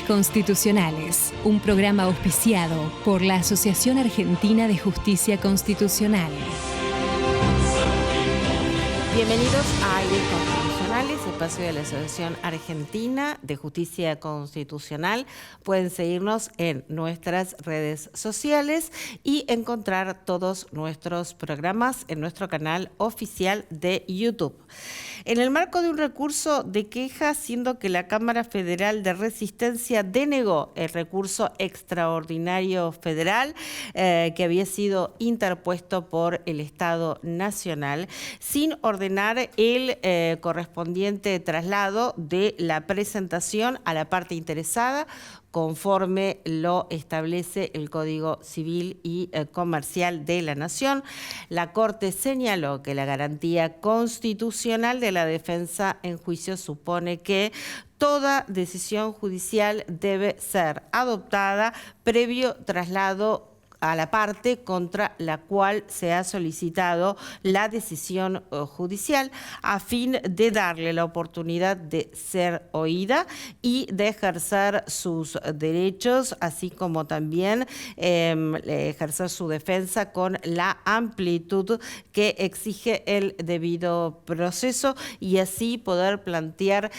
Constitucionales, un programa auspiciado por la Asociación Argentina de Justicia Constitucional. Bienvenidos a Aires Constitucionales, espacio de la Asociación Argentina de Justicia Constitucional. Pueden seguirnos en nuestras redes sociales y encontrar todos nuestros programas en nuestro canal oficial de YouTube. En el marco de un recurso de queja, siendo que la Cámara Federal de Resistencia denegó el recurso extraordinario federal que había sido interpuesto por el Estado Nacional, sin ordenar el correspondiente traslado de la presentación a la parte interesada, conforme lo establece el Código Civil y Comercial de la Nación. La Corte señaló que la garantía constitucional de la defensa en juicio supone que toda decisión judicial debe ser adoptada previo traslado a la parte contra la cual se ha solicitado la decisión judicial, a fin de darle la oportunidad de ser oída y de ejercer sus derechos, así como también ejercer su defensa con la amplitud que exige el debido proceso, y así poder plantear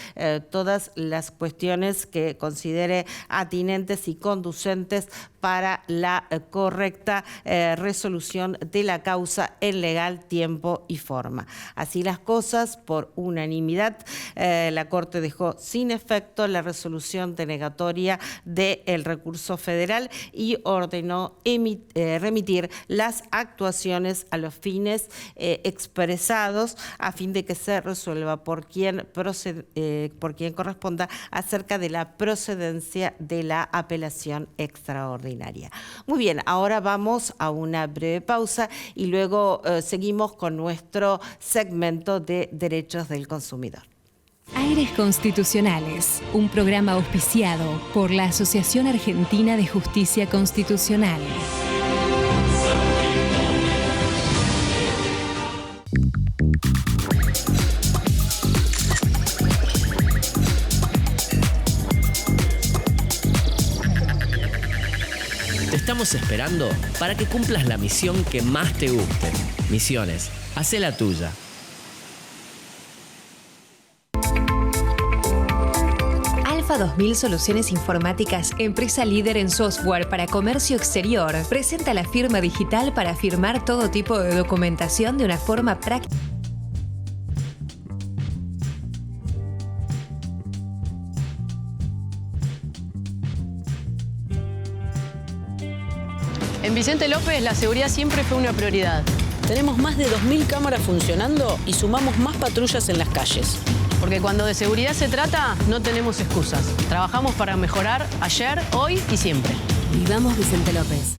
todas las cuestiones que considere atinentes y conducentes para la correcta resolución de la causa en legal tiempo y forma. Así las cosas, por unanimidad, la Corte dejó sin efecto la resolución denegatoria del recurso federal y ordenó remitir las actuaciones a los fines expresados, a fin de que se resuelva por quien corresponda acerca de la procedencia de la apelación extraordinaria. Muy bien, ahora vamos a una breve pausa y luego seguimos con nuestro segmento de Derechos del Consumidor. Aires Constitucionales, un programa auspiciado por la Asociación Argentina de Justicia Constitucional. Te estamos esperando para que cumplas la misión que más te guste. Misiones, hacé la tuya. Alfa 2000 Soluciones Informáticas, empresa líder en software para comercio exterior, presenta la firma digital para firmar todo tipo de documentación de una forma práctica. En Vicente López la seguridad siempre fue una prioridad. Tenemos más de 2.000 cámaras funcionando y sumamos más patrullas en las calles. Porque cuando de seguridad se trata, no tenemos excusas. Trabajamos para mejorar ayer, hoy y siempre. Vivamos Vicente López.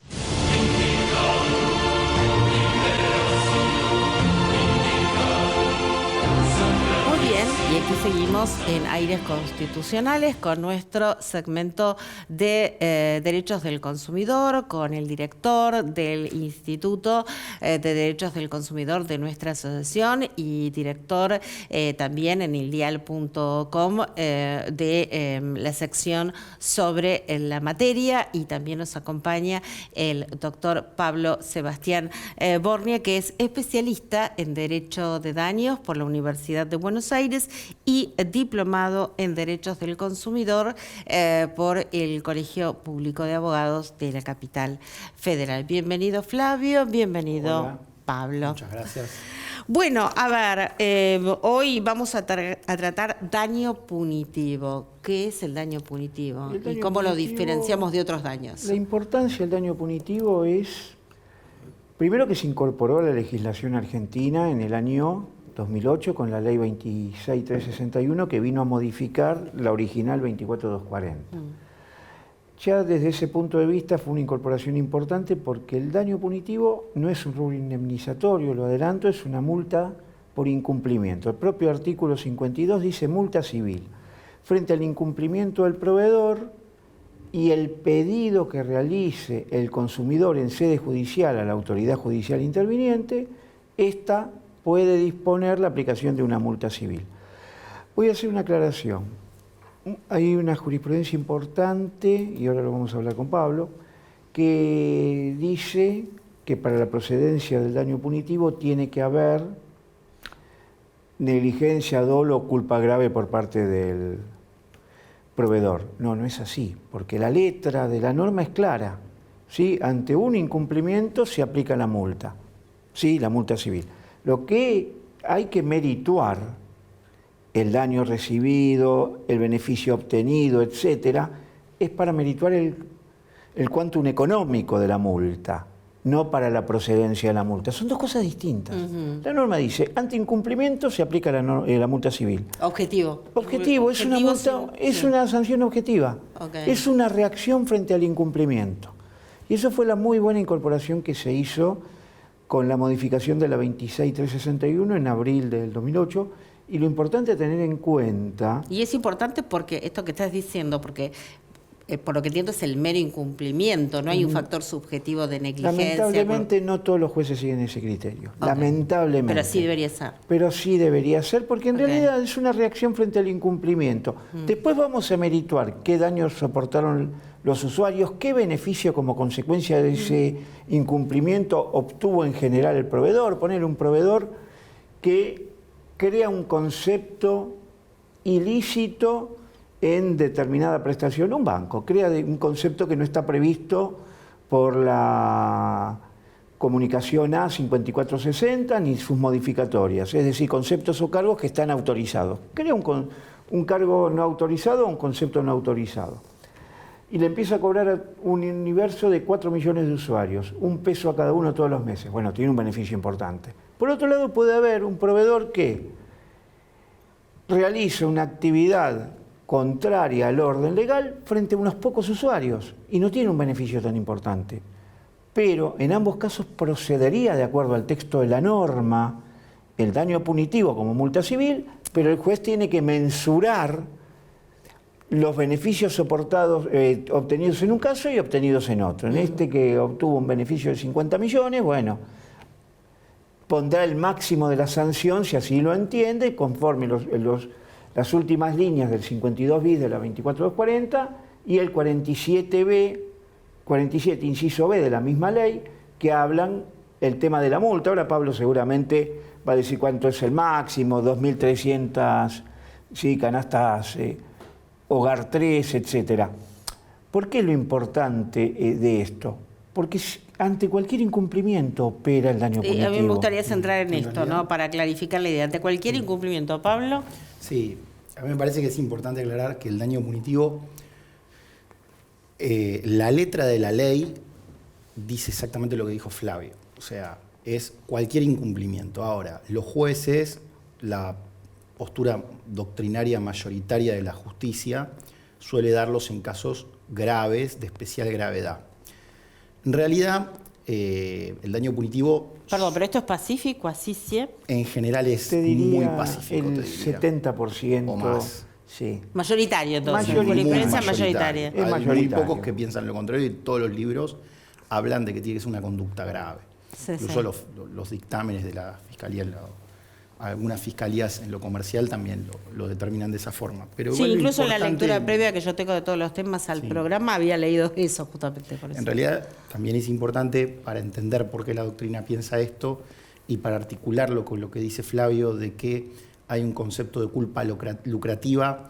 Y aquí seguimos en Aires Constitucionales con nuestro segmento de Derechos del Consumidor, con el director del Instituto de Derechos del Consumidor de nuestra asociación y director también en ildial.com de la sección sobre la materia, y también nos acompaña el doctor Pablo Sebastián Bornia, que es especialista en Derecho de Daños por la Universidad de Buenos Aires y diplomado en Derechos del Consumidor por el Colegio Público de Abogados de la Capital Federal. Bienvenido, Flavio, bienvenido. Hola. Pablo. Muchas gracias. Bueno, a ver, hoy vamos a tratar daño punitivo. ¿Qué es el daño punitivo? ¿Y cómo lo diferenciamos de otros daños? La importancia del daño punitivo es, primero, que se incorporó a la legislación argentina en el año 2008 con la ley 26361, que vino a modificar la original 24240. Ya desde ese punto de vista fue una incorporación importante, porque el daño punitivo no es un rubro indemnizatorio, lo adelanto, es una multa por incumplimiento. El propio artículo 52 dice multa civil. Frente al incumplimiento del proveedor y el pedido que realice el consumidor en sede judicial a la autoridad judicial interviniente, esta puede disponer la aplicación de una multa civil. Voy a hacer una aclaración. hay una jurisprudencia importante, y ahora lo vamos a hablar con Pablo, que dice que para la procedencia del daño punitivo tiene que haber negligencia, dolo o culpa grave por parte del proveedor. No, no es así, porque la letra de la norma es clara, ¿sí? Ante un incumplimiento se aplica la multa, ¿sí? La multa civil. Lo que hay que merituar, el daño recibido, el beneficio obtenido, etcétera, es para merituar el quantum económico de la multa, no para la procedencia de la multa. Son dos cosas distintas. La norma dice, ante incumplimiento se aplica la multa civil. Objetivo. Objetivo, es una multa, es una sanción objetiva. Okay. Es una reacción frente al incumplimiento. Y eso fue la muy buena incorporación que se hizo con la modificación de la 26361 en abril del 2008. Y lo importante a tener en cuenta... Y es importante porque esto que estás diciendo, porque por lo que entiendo es el mero incumplimiento, no hay un factor subjetivo de negligencia. Lamentablemente no todos los jueces siguen ese criterio, lamentablemente. Pero sí debería ser. Pero sí debería ser, porque en realidad es una reacción frente al incumplimiento. Después vamos a merituar qué daños soportaron los usuarios, qué beneficio como consecuencia de ese incumplimiento obtuvo en general el proveedor. Poner un proveedor que crea un concepto ilícito en determinada prestación, un banco crea un concepto que no está previsto por la comunicación A5460 ni sus modificatorias, es decir, conceptos o cargos que están autorizados. Crea un cargo no autorizado o un concepto no autorizado. Y le empieza a cobrar a un universo de 4 millones de usuarios, $1 a cada uno todos los meses. Bueno, tiene un beneficio importante. Por otro lado, puede haber un proveedor que realiza una actividad contraria al orden legal frente a unos pocos usuarios y no tiene un beneficio tan importante. Pero en ambos casos procedería, de acuerdo al texto de la norma, el daño punitivo como multa civil, pero el juez tiene que mensurar los beneficios soportados, obtenidos en un caso y obtenidos en otro. En este que obtuvo un beneficio de 50 millones, bueno, pondrá el máximo de la sanción, si así lo entiende, conforme las últimas líneas del 52 bis de la 24240 y el 47 inciso B de la misma ley, que hablan el tema de la multa. Ahora Pablo seguramente va a decir cuánto es el máximo, 2.300 canastas hogar 3, etc. ¿Por qué lo importante de esto? Porque ante cualquier incumplimiento opera el daño punitivo. A mí me gustaría centrar en esto, ¿no? Para clarificar la idea. Ante cualquier incumplimiento, Pablo. Sí, a mí me parece que es importante aclarar que el daño punitivo, la letra de la ley dice exactamente lo que dijo Flavio. O sea, es cualquier incumplimiento. Ahora, los jueces, la postura doctrinaria mayoritaria de la justicia, suele darlos en casos graves, de especial gravedad. En realidad, el daño punitivo... Perdón, pero esto es pacífico, así sí. En general es te diría muy pacífico. El 70% o más. Sí. Mayoritario, entonces. Mayoritario. Por influencia Muy mayoritaria. Es Hay muy mayoritario. pocos que piensan lo contrario y todos los libros hablan de que tiene que ser una conducta grave. Sí, Incluso sí. los dictámenes de la Fiscalía, algunas fiscalías en lo comercial también lo determinan de esa forma. Pero Sí, igual lo incluso en la importante- lectura previa que yo tengo de todos los temas al programa había leído eso justamente por eso. En realidad también es importante para entender por qué la doctrina piensa esto y para articularlo con lo que dice Flavio de que hay un concepto de culpa lucrativa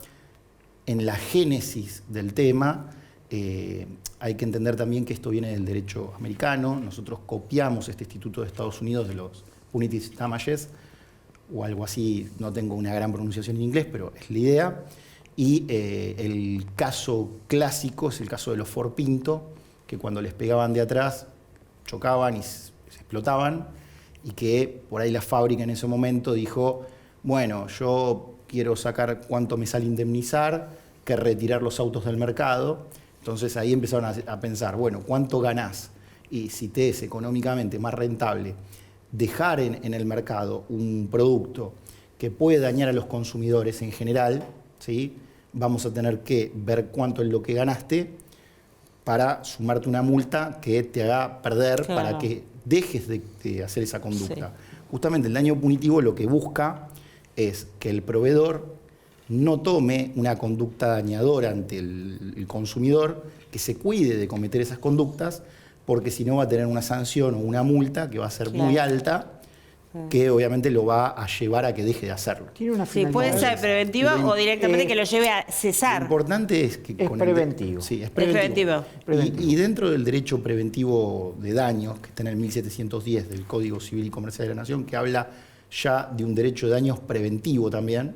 en la génesis del tema. Hay que entender también que esto viene del derecho americano. Nosotros copiamos este instituto de Estados Unidos de los Punitive Damages, o algo así, no tengo una gran pronunciación en inglés, pero es la idea. Y el caso clásico es el caso de los Ford Pinto, que cuando les pegaban de atrás chocaban y se explotaban, y que por ahí la fábrica en ese momento dijo, bueno, yo quiero sacar cuánto me sale indemnizar, que retirar los autos del mercado. Entonces ahí empezaron a pensar, bueno, ¿cuánto ganás? Y si te es económicamente más rentable dejar en el mercado un producto que puede dañar a los consumidores en general, ¿sí? Vamos a tener que ver cuánto es lo que ganaste para sumarte una multa que te haga perder, Claro. para que dejes de hacer esa conducta. Sí. Justamente el daño punitivo lo que busca es que el proveedor no tome una conducta dañadora ante el consumidor, que se cuide de cometer esas conductas, porque si no va a tener una sanción o una multa que va a ser muy alta, que obviamente lo va a llevar a que deje de hacerlo. Tiene una Sí, puede ser preventiva o directamente que lo lleve a cesar. Lo importante es que... Es preventivo. Sí, es preventivo. preventivo. Y dentro del derecho preventivo de daños, que está en el 1710 del Código Civil y Comercial de la Nación, que habla ya de un derecho de daños preventivo también,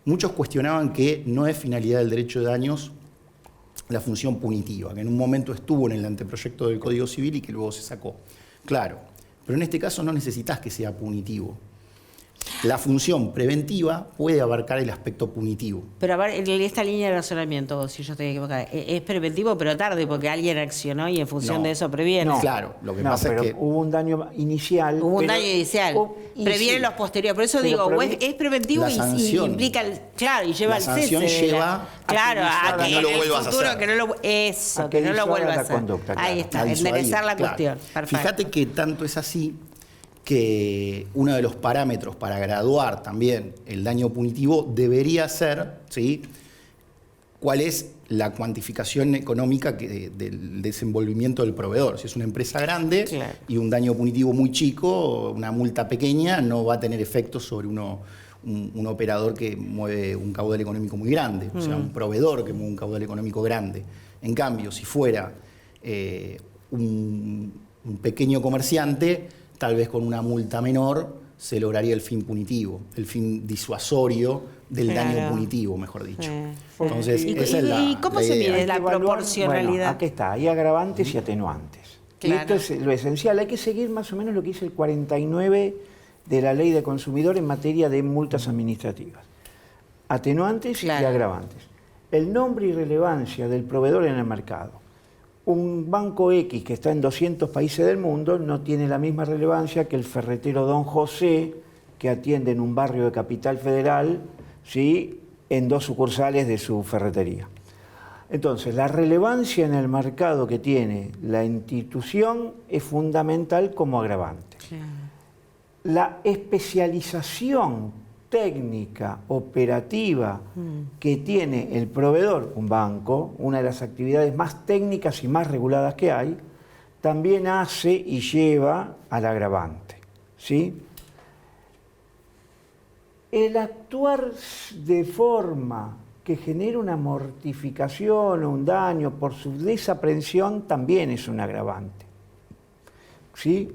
muchos cuestionaban que no es finalidad del derecho de daños la función punitiva, que en un momento estuvo en el anteproyecto del Código Civil y que luego se sacó. Claro. Pero en este caso no necesitas que sea punitivo. La función preventiva puede abarcar el aspecto punitivo. Pero a ver, en esta línea de razonamiento, si yo estoy equivocada, es preventivo pero tarde porque alguien accionó y en función de eso previene. No. Claro, lo que pasa es que... hubo un daño inicial. Hubo un daño inicial. Previene los posteriores. Por eso digo, es preventivo y implica, claro, y lleva al cese. La sanción lleva a que no lo en el vuelvas a futuro, hacer. que no lo vuelva a hacer. Conducta, claro. Ahí está, A disuadir, enderezar la claro. cuestión. Perfecto. Fíjate que tanto es así que uno de los parámetros para graduar también el daño punitivo debería ser, ¿sí?, cuál es la cuantificación económica del desenvolvimiento del proveedor. Si es una empresa grande y un daño punitivo muy chico, una multa pequeña no va a tener efectos sobre un operador que mueve un caudal económico muy grande, o sea, un proveedor que mueve un caudal económico grande. En cambio, si fuera un pequeño comerciante, tal vez con una multa menor se lograría el fin punitivo, el fin disuasorio del daño punitivo, mejor dicho. Entonces, esa es ¿Y cómo se idea. mide la proporcionalidad? Bueno, aquí está, hay agravantes y atenuantes. Claro. Y esto es lo esencial, hay que seguir más o menos lo que dice el 49 de la Ley de Consumidor en materia de multas administrativas. Atenuantes y agravantes. El nombre y relevancia del proveedor en el mercado. Un banco X que está en 200 países del mundo no tiene la misma relevancia que el ferretero Don José, que atiende en un barrio de Capital Federal, ¿sí?, en 2 sucursales de su ferretería. Entonces, la relevancia en el mercado que tiene la institución es fundamental como agravante. La especialización técnica, operativa que tiene el proveedor, un banco, una de las actividades más técnicas y más reguladas que hay, también hace y lleva al agravante, ¿sí? El actuar de forma que genere una mortificación o un daño por su desaprensión también es un agravante, ¿sí?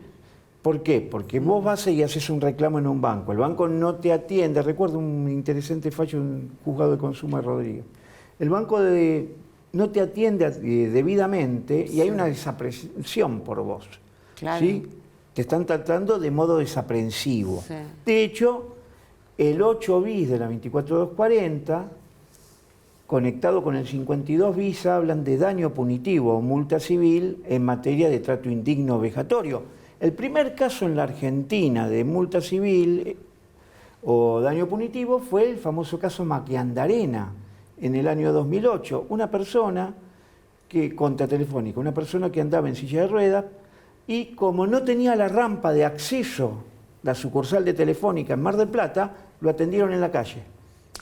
¿Por qué? Porque vos vas y haces un reclamo en un banco, el banco no te atiende. Recuerdo un interesante fallo en un juzgado de consumo de Rodríguez. El banco no te atiende debidamente y hay una desaprensión por vos. Claro. ¿Sí? Te están tratando de modo desaprensivo. Sí. De hecho, el 8 bis de la 24240, conectado con el 52 bis, hablan de daño punitivo o multa civil en materia de trato indigno o vejatorio. El primer caso en la Argentina de multa civil o daño punitivo fue el famoso caso Maquiandarena en el año 2008. Una persona contra Telefónica, una persona que andaba en silla de ruedas y como no tenía la rampa de acceso, la sucursal de Telefónica en Mar del Plata, lo atendieron en la calle.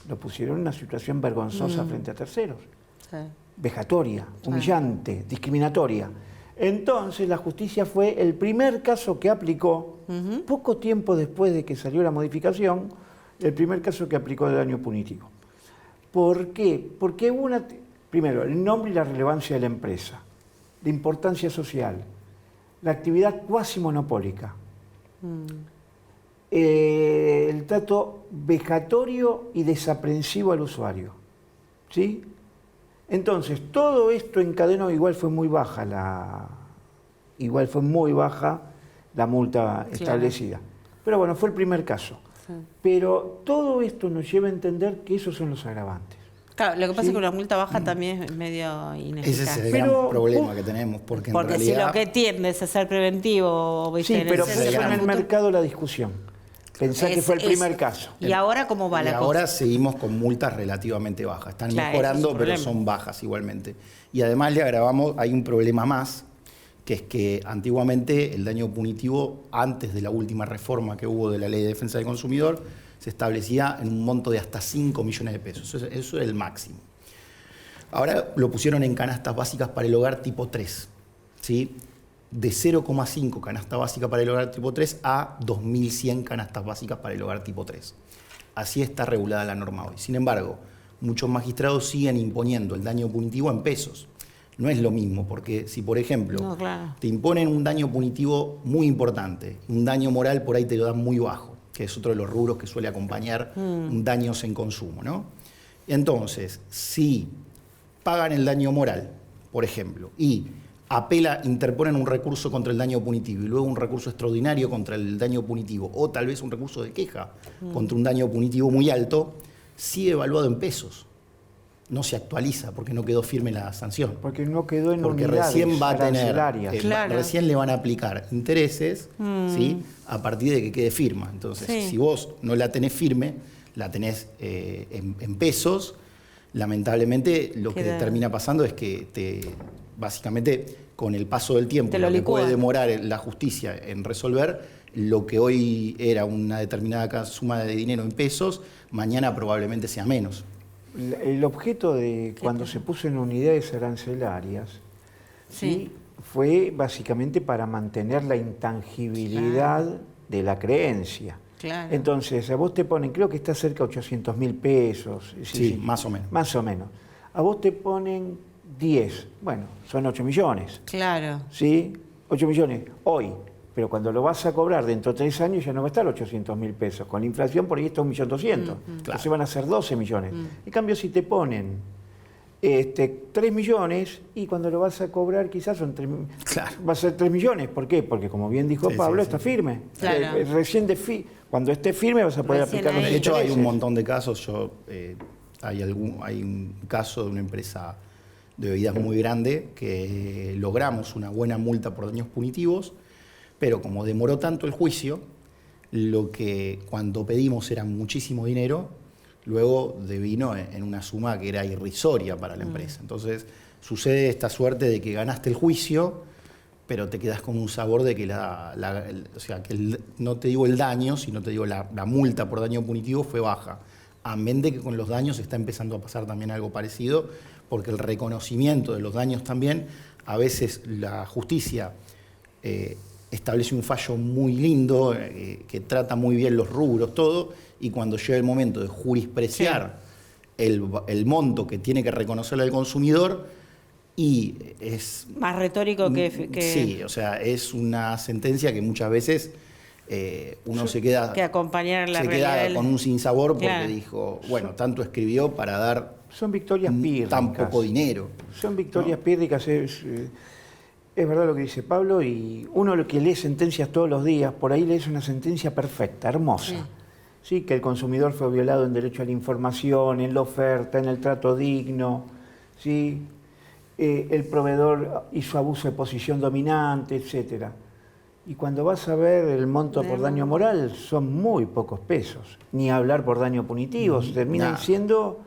Lo pusieron en una situación vergonzosa frente a terceros. Vejatoria, humillante, discriminatoria. Entonces la justicia fue el primer caso que aplicó, poco tiempo después de que salió la modificación, el primer caso que aplicó de daño punitivo. ¿Por qué? Porque primero, el nombre y la relevancia de la empresa, la importancia social, la actividad cuasi monopólica, el trato vejatorio y desaprensivo al usuario, ¿sí? Entonces, todo esto encadenó, igual fue muy baja la multa establecida. Pero bueno, fue el primer caso. Sí. Pero todo esto nos lleva a entender que esos son los agravantes. Claro, lo que pasa es que una multa baja también es medio ineficaz. Ese es el gran problema que tenemos, porque en realidad... si lo que tiendes a ser preventivo... Sí, pero fue en el mercado la discusión. Pensá que fue el primer caso. ¿Y ahora cómo va la cosa? Ahora seguimos con multas relativamente bajas. Están mejorando, pero son bajas igualmente. Y además le agravamos, hay un problema más, que es que antiguamente el daño punitivo, antes de la última reforma que hubo de la Ley de Defensa del Consumidor, se establecía en un monto de hasta 5 millones de pesos. Eso era el máximo. Ahora lo pusieron en canastas básicas para el hogar tipo 3, ¿sí? De 0,5 canasta básica para el hogar tipo 3 a 2.100 canastas básicas para el hogar tipo 3. Así está regulada la norma hoy. Sin embargo, muchos magistrados siguen imponiendo el daño punitivo en pesos. No es lo mismo, porque si, por ejemplo, te imponen un daño punitivo muy importante, un daño moral por ahí te lo dan muy bajo, que es otro de los rubros que suele acompañar daños en consumo, ¿no? Entonces, si pagan el daño moral, por ejemplo, y interponen un recurso contra el daño punitivo y luego un recurso extraordinario contra el daño punitivo, o tal vez un recurso de queja contra un daño punitivo muy alto, sigue evaluado en pesos. No se actualiza porque no quedó firme la sanción. Porque no quedó en porque unidades recién va a tener, claro. recién le van a aplicar intereses, ¿sí? A partir de que quede firma. Entonces, si vos no la tenés firme, la tenés en pesos, lamentablemente lo que termina pasando es que básicamente con el paso del tiempo, lo que puede demorar la justicia en resolver, lo que hoy era una determinada suma de dinero en pesos, mañana probablemente sea menos. El objeto de cuando se puso en unidades arancelarias ¿sí? Fue básicamente para mantener la intangibilidad de la creencia. Claro. Entonces, a vos te ponen, creo que está cerca de 800.000 pesos. Sí, más o menos. Más o menos. A vos te ponen 10, bueno, son 8 millones. Claro. ¿Sí? 8 millones hoy. Pero cuando lo vas a cobrar dentro de 3 años ya no va a estar 800.000 pesos. Con la inflación por ahí está 1.200.000. Entonces van a ser 12 millones. En cambio, si te ponen 3 millones y cuando lo vas a cobrar quizás son 3, va a ser 3 millones. ¿Por qué? Porque como bien dijo Pablo, está firme. Claro. Recién cuando esté firme vas a poder aplicar los De hecho, intereses. hay un montón de casos. Hay un caso de una empresa de bebidas muy grande que logramos una buena multa por daños punitivos, pero como demoró tanto el juicio, lo que cuando pedimos era muchísimo dinero, luego devino en una suma que era irrisoria para la empresa. Entonces sucede esta suerte de que ganaste el juicio, pero te quedas con un sabor de que no te digo el daño, sino te digo la multa por daño punitivo fue baja. Amén de que con los daños está empezando a pasar también algo parecido, porque el reconocimiento de los daños también, a veces la justicia establece un fallo muy lindo, que trata muy bien los rubros, todo, y cuando llega el momento de jurispreciar el monto que tiene que reconocerle al consumidor, y es... Más retórico que... Sí, o sea, es una sentencia que muchas veces uno se queda... Que acompañar la realidad. Se queda con un sinsabor porque dijo, bueno, tanto escribió para dar... Son victorias pírricas. Tan poco dinero. Son victorias pírricas. Es verdad lo que dice Pablo, y uno lo que lee sentencias todos los días, por ahí lees una sentencia perfecta, hermosa. Sí, que el consumidor fue violado en derecho a la información, en la oferta, en el trato digno, ¿sí? El proveedor hizo abuso de posición dominante, etc. Y cuando vas a ver el monto por daño moral, son muy pocos pesos. Ni hablar por daño punitivo, terminan siendo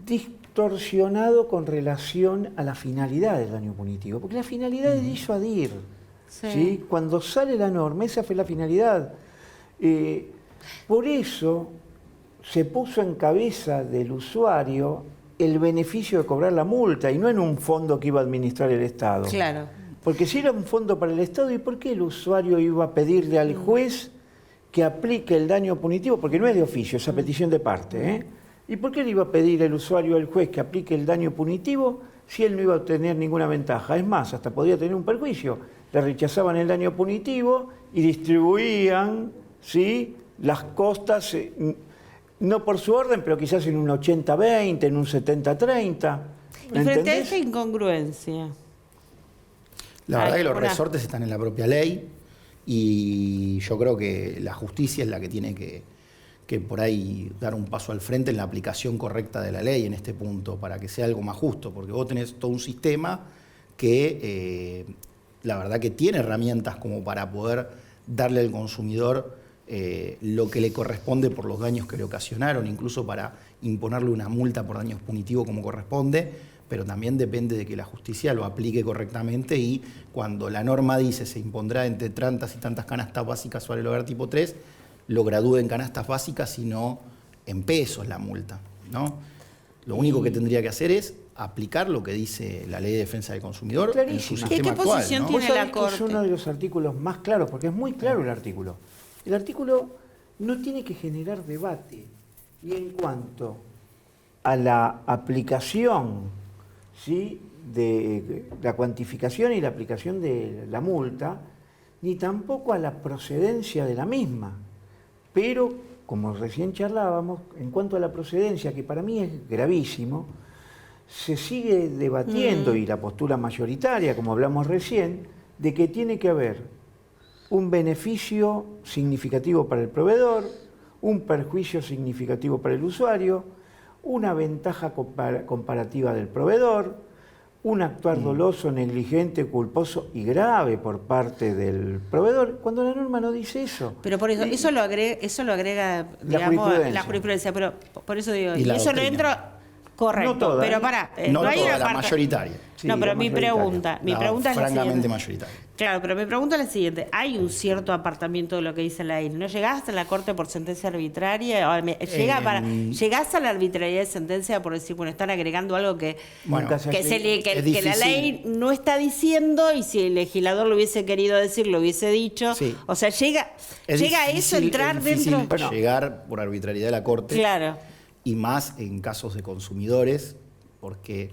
distorsionado con relación a la finalidad del daño punitivo, porque la finalidad es disuadir. ¿Sí? Cuando sale la norma, esa fue la finalidad. Por eso se puso en cabeza del usuario el beneficio de cobrar la multa y no en un fondo que iba a administrar el Estado. Claro. Porque si era un fondo para el Estado, ¿y por qué el usuario iba a pedirle al juez que aplique el daño punitivo? Porque no es de oficio, es a petición de parte, ¿Y por qué le iba a pedir el usuario al juez que aplique el daño punitivo si él no iba a obtener ninguna ventaja? Es más, hasta podía tener un perjuicio. Le rechazaban el daño punitivo y distribuían, ¿sí?, las costas, no por su orden, pero quizás en un 80-20, en un 70-30. Y frente a esta incongruencia. La verdad que los resortes están en la propia ley y yo creo que la justicia es la que tiene que por ahí dar un paso al frente en la aplicación correcta de la ley en este punto, para que sea algo más justo, porque vos tenés todo un sistema que la verdad que tiene herramientas como para poder darle al consumidor lo que le corresponde por los daños que le ocasionaron, incluso para imponerle una multa por daños punitivos como corresponde, pero también depende de que la justicia lo aplique correctamente y cuando la norma dice se impondrá entre tantas y tantas canastas básicas sobre el hogar tipo 3, lo gradúe en canastas básicas y no en pesos la multa, ¿no? Lo único que tendría que hacer es aplicar lo que dice la Ley de Defensa del Consumidor en su Clarísima. sistema ¿Qué actual, posición ¿no? tiene Vos sabés la que Corte? es uno de los artículos más claros, porque es muy claro el artículo. El artículo no tiene que generar debate. Y en cuanto a la aplicación, ¿sí?, de la cuantificación y la aplicación de la multa, ni tampoco a la procedencia de la misma. Pero, como recién charlábamos, en cuanto a la procedencia, que para mí es gravísimo, se sigue debatiendo, y la postura mayoritaria, como hablamos recién, de que tiene que haber un beneficio significativo para el proveedor, un perjuicio significativo para el usuario, una ventaja comparativa del proveedor, un actuar doloso, negligente, culposo y grave por parte del proveedor, cuando la norma no dice eso. Pero por eso, eso lo agrega, digamos, la jurisprudencia, pero por eso digo, Y y la eso no doctrina. entra correcto, No toda, pero ¿eh? pará, No hay toda, una la parte. mayoritaria. Sí, No, pero la mi mayoritaria. pregunta es la francamente siguiente. mayoritaria. Claro, pero mi pregunta es la siguiente. ¿Hay un cierto apartamiento de lo que dice la ley? ¿No llegás a la Corte por sentencia arbitraria? ¿Llegás a la arbitrariedad de sentencia por decir, bueno, están agregando algo que, Bueno, que la ley no está diciendo y si el legislador lo hubiese querido decir, lo hubiese dicho? Sí. O sea, ¿llega a eso entrar es difícil dentro? llegar por arbitrariedad de la Corte. Claro. Y más en casos de consumidores, porque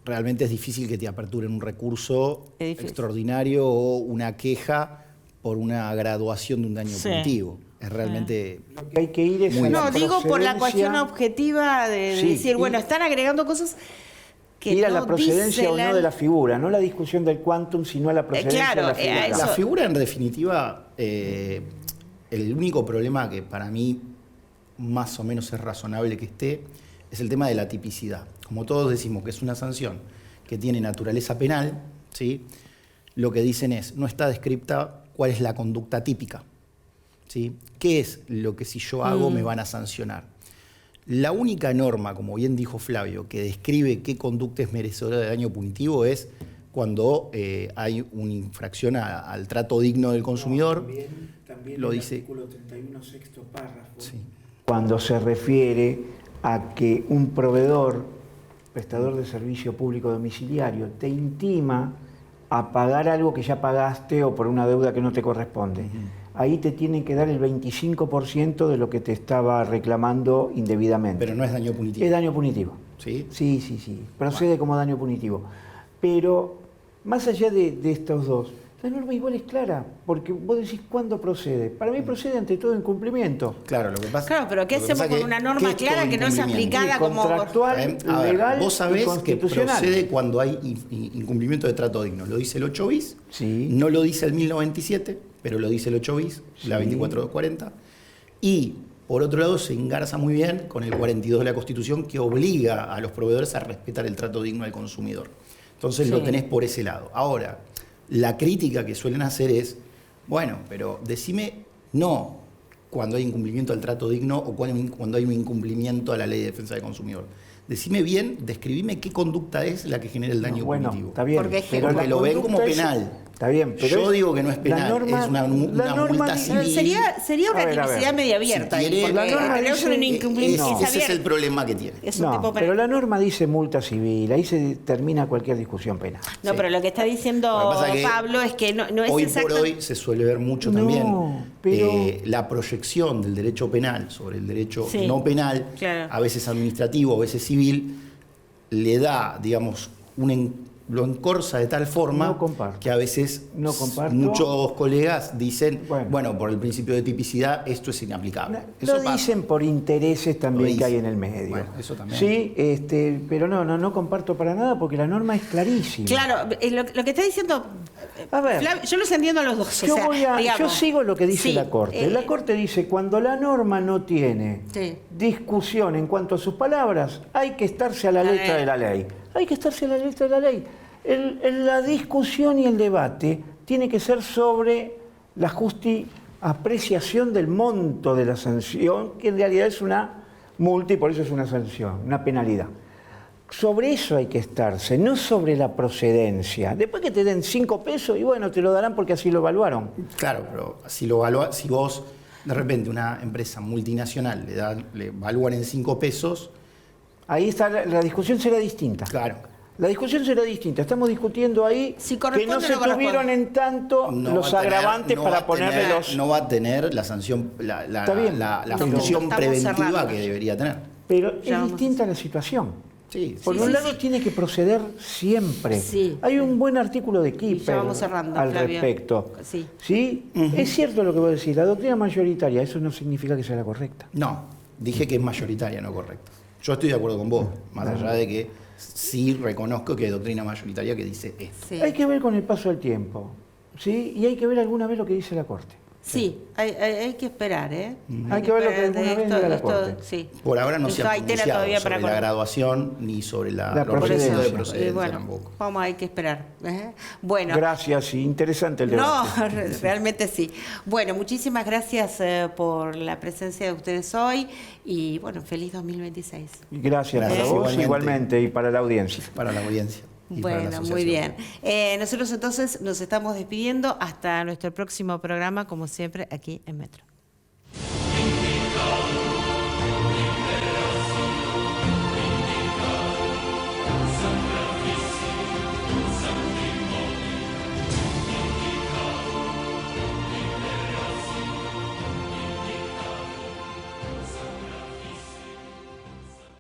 realmente es difícil que te aperturen un recurso extraordinario o una queja por una graduación de un daño punitivo. Es realmente... Lo que hay que ir es a la No, digo por la procedencia. cuestión objetiva de Sí, decir, bueno, ir- están agregando cosas que ir a no la procedencia dice o no de la figura, no la discusión del quantum, sino a la procedencia claro, de la figura. a eso- La figura, en definitiva, el único problema que para mí más o menos es razonable que esté, es el tema de la tipicidad. Como todos decimos que es una sanción que tiene naturaleza penal, ¿sí?, lo que dicen es, no está descripta cuál es la conducta típica, ¿sí? ¿Qué es lo que si yo hago me van a sancionar? La única norma, como bien dijo Flavio, que describe qué conducta es merecedora de daño punitivo es cuando hay una infracción al trato digno del consumidor. También lo el dice. artículo 31, sexto párrafo. Sí. Cuando se refiere a que un proveedor, prestador de servicio público domiciliario, te intima a pagar algo que ya pagaste o por una deuda que no te corresponde. Ahí te tienen que dar el 25% de lo que te estaba reclamando indebidamente. Pero no es daño punitivo. Es daño punitivo. ¿Sí? Sí. Procede como daño punitivo. Pero más allá de estos dos, la norma igual es clara, porque vos decís cuándo procede. Para mí procede ante todo incumplimiento. Claro, lo que pasa. Claro, pero ¿qué lo que hacemos pasa con una ¿qué norma es clara todo que no es incumplimiento? aplicada como Contractual, A ver, legal vos y sabés que constitucional. procede cuando hay incumplimiento de trato digno. Lo dice el 8 bis, Sí. no lo dice el 1097, pero lo dice el 8 bis, la Sí. 24240. Y, por otro lado, se engarza muy bien con el 42 de la Constitución que obliga a los proveedores a respetar el trato digno del consumidor. Entonces lo tenés por ese lado. Ahora, la crítica que suelen hacer es, bueno, pero decime no cuando hay incumplimiento al trato digno o cuando hay un incumplimiento a la Ley de Defensa del Consumidor. Decime bien, describime qué conducta es la que genera el daño Bueno, punitivo. está bien. Porque es que- pero Porque la lo ven como conducta es- penal. Está bien, pero Yo digo que no es penal, la norma- es una la multa norma civil. Sería una A ver, a ver. tipicidad media abierta. Si ahí, quiere- porque La norma tenemos dice- un incumplimiento no. es Ese es el abierto. problema que tiene. Es un No, tipo penal. pero la norma dice multa civil, ahí se termina cualquier discusión penal. No, Sí. pero lo que está diciendo Lo que pasa es que Pablo es que no es Hoy exacto. por hoy se suele ver mucho No, también pero- la proyección del derecho penal sobre el derecho Sí, no penal, claro. a veces administrativo, a veces civil, le da, digamos, lo encorza de tal forma No comparto. que a veces No comparto. muchos colegas dicen, Bueno. bueno, por el principio de tipicidad esto es inaplicable. Lo Eso pasa. dicen por intereses también Lo que hay dicen. en el medio. Bueno, eso también. Sí, pero no comparto para nada porque la norma es clarísima. Claro, lo que está diciendo. A ver. Yo los entiendo a los dos. o Yo, sea, digamos, yo sigo lo que dice sí, la Corte. La Corte dice, cuando la norma no tiene Sí. discusión en cuanto a sus palabras, hay que estarse a la letra de la ley. Hay que estarse a la letra de la ley. La discusión y el debate tiene que ser sobre la justa apreciación del monto de la sanción, que en realidad es una multa y por eso es una sanción, una penalidad. Sobre eso hay que estarse, no sobre la procedencia. Después que te den 5 pesos, y bueno, te lo darán porque así lo evaluaron. Claro, pero si vos de repente una empresa multinacional le evalúan en 5 pesos... Ahí está, la discusión será distinta. Claro. La discusión será distinta. Estamos discutiendo ahí Si que no corresponde, se no corresponde. tuvieron en tanto los agravantes para ponerle los... No va a tener la sanción, Está bien. la No, función estamos preventiva cerrando. que debería tener. Pero Ya es vamos distinta la situación. Sí, Por un lado tiene que proceder siempre. Sí. Hay un buen artículo de Y ya Kipper vamos cerrando, al Flavio. respecto. Sí. ¿Sí? Es cierto lo que vos decís, la doctrina mayoritaria, eso no significa que sea la correcta. No, dije que es mayoritaria, no correcta. Yo estoy de acuerdo con vos, más allá de que sí reconozco que hay doctrina mayoritaria que dice esto. Sí. Hay que ver con el paso del tiempo, ¿sí? Y hay que ver alguna vez lo que dice la Corte. Sí, hay que esperar, ¿eh? Hay que ver lo que esperar alguna de vez diga la Corte. Sí. Por ahora no se ha Hay tela pronunciado todavía sobre para la graduación ni sobre La los requisitos de procedencia. procedencia bueno, tampoco. hay que esperar. Bueno. Gracias, sí, interesante el debate. No, realmente sí. Bueno, muchísimas gracias por la presencia de ustedes hoy y bueno, feliz 2026. Gracias a Gracias, vos igualmente. igualmente y para la audiencia. Para la audiencia. Y para la Bueno, muy asociación. bien. Nosotros entonces nos estamos despidiendo hasta nuestro próximo programa, como siempre, aquí en Metro.